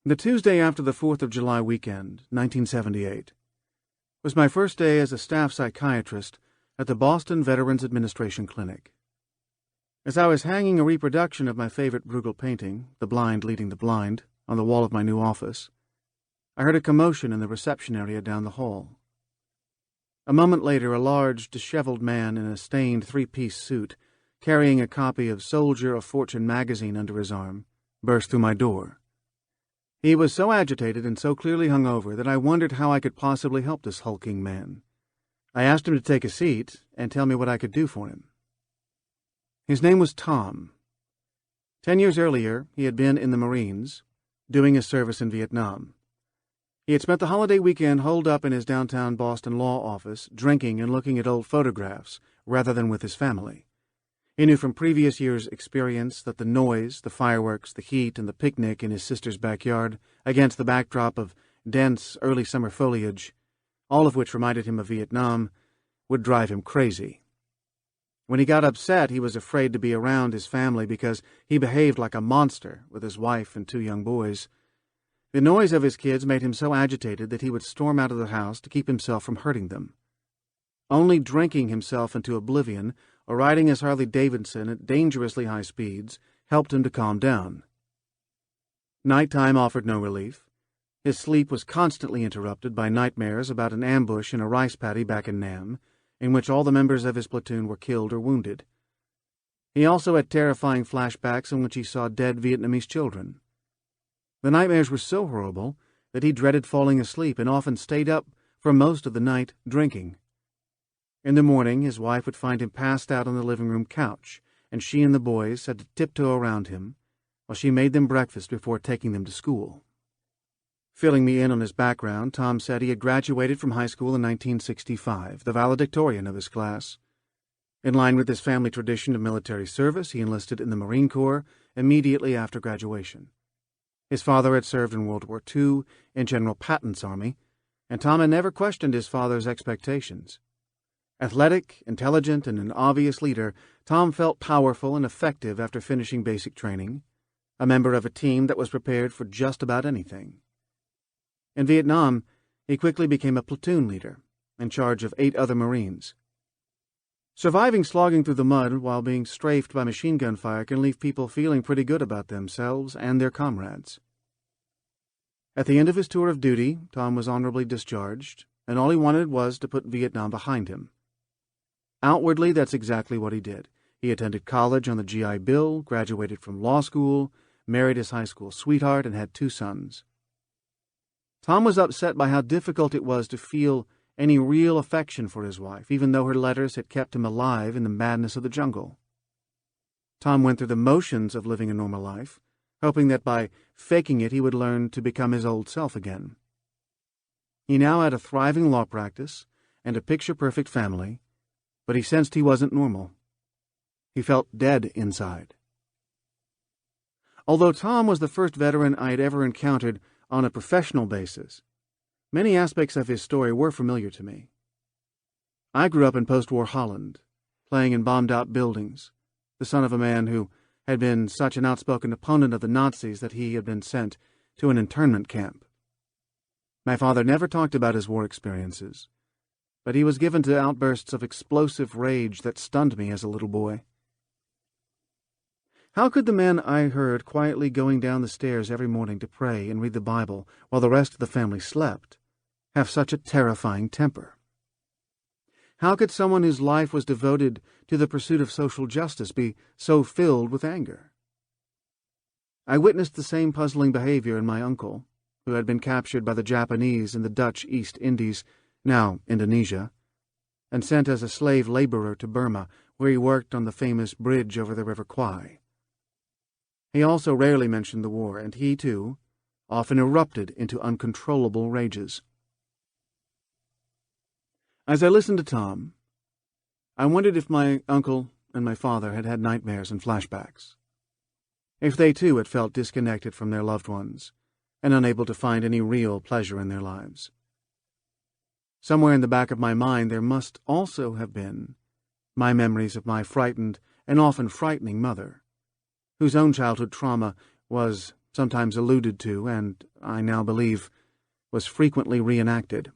The Tuesday after the 4th of July weekend, 1978, was my first day as a staff psychiatrist at the Boston Veterans Administration Clinic. As I was hanging a reproduction of my favorite Bruegel painting, The Blind Leading the Blind, on the wall of my new office, I heard a commotion in the reception area down the hall. A moment later, a large, disheveled man in a stained three-piece suit, carrying a copy of Soldier of Fortune magazine under his arm, burst through my door. He was so agitated and so clearly hungover that I wondered how I could possibly help this hulking man. I asked him to take a seat and tell me what I could do for him. His name was Tom. 10 years earlier, he had been in the Marines, doing his service in Vietnam. He had spent the holiday weekend holed up in his downtown Boston law office, drinking and looking at old photographs, rather than with his family. He knew from previous years' experience that the noise, the fireworks, the heat, and the picnic in his sister's backyard, against the backdrop of dense early summer foliage, all of which reminded him of Vietnam, would drive him crazy. When he got upset, he was afraid to be around his family because he behaved like a monster with his wife and 2 young boys. The noise of his kids made him so agitated that he would storm out of the house to keep himself from hurting them. Only drinking himself into oblivion or riding his Harley-Davidson at dangerously high speeds helped him to calm down. Nighttime offered no relief. His sleep was constantly interrupted by nightmares about an ambush in a rice paddy back in Nam, in which all the members of his platoon were killed or wounded. He also had terrifying flashbacks in which he saw dead Vietnamese children. The nightmares were so horrible that he dreaded falling asleep and often stayed up for most of the night drinking. In the morning, his wife would find him passed out on the living room couch, and she and the boys had to tiptoe around him while she made them breakfast before taking them to school. Filling me in on his background, Tom said he had graduated from high school in 1965, the valedictorian of his class. In line with his family tradition of military service, he enlisted in the Marine Corps immediately after graduation. His father had served in World War II in General Patton's army, and Tom had never questioned his father's expectations. Athletic, intelligent, and an obvious leader, Tom felt powerful and effective after finishing basic training, a member of a team that was prepared for just about anything. In Vietnam, he quickly became a platoon leader, in charge of 8 other Marines. Surviving slogging through the mud while being strafed by machine gun fire can leave people feeling pretty good about themselves and their comrades. At the end of his tour of duty, Tom was honorably discharged, and all he wanted was to put Vietnam behind him. Outwardly, that's exactly what he did. He attended college on the GI Bill, graduated from law school, married his high school sweetheart, and had 2 sons. Tom was upset by how difficult it was to feel any real affection for his wife, even though her letters had kept him alive in the madness of the jungle. Tom went through the motions of living a normal life, hoping that by faking it he would learn to become his old self again. He now had a thriving law practice and a picture-perfect family, but he sensed he wasn't normal. He felt dead inside. Although Tom was the first veteran I had ever encountered on a professional basis, many aspects of his story were familiar to me. I grew up in post-war Holland, playing in bombed-out buildings, the son of a man who had been such an outspoken opponent of the Nazis that he had been sent to an internment camp. My father never talked about his war experiences, but he was given to outbursts of explosive rage that stunned me as a little boy. How could the man I heard quietly going down the stairs every morning to pray and read the Bible while the rest of the family slept have such a terrifying temper? How could someone whose life was devoted to the pursuit of social justice be so filled with anger? I witnessed the same puzzling behavior in my uncle, who had been captured by the Japanese in the Dutch East Indies, now Indonesia, and sent as a slave laborer to Burma, where he worked on the famous bridge over the River Kwai. He also rarely mentioned the war, and he, too, often erupted into uncontrollable rages. As I listened to Tom, I wondered if my uncle and my father had had nightmares and flashbacks, if they, too, had felt disconnected from their loved ones and unable to find any real pleasure in their lives. Somewhere in the back of my mind there must also have been my memories of my frightened and often frightening mother, whose own childhood trauma was sometimes alluded to and I now believe, was frequently reenacted.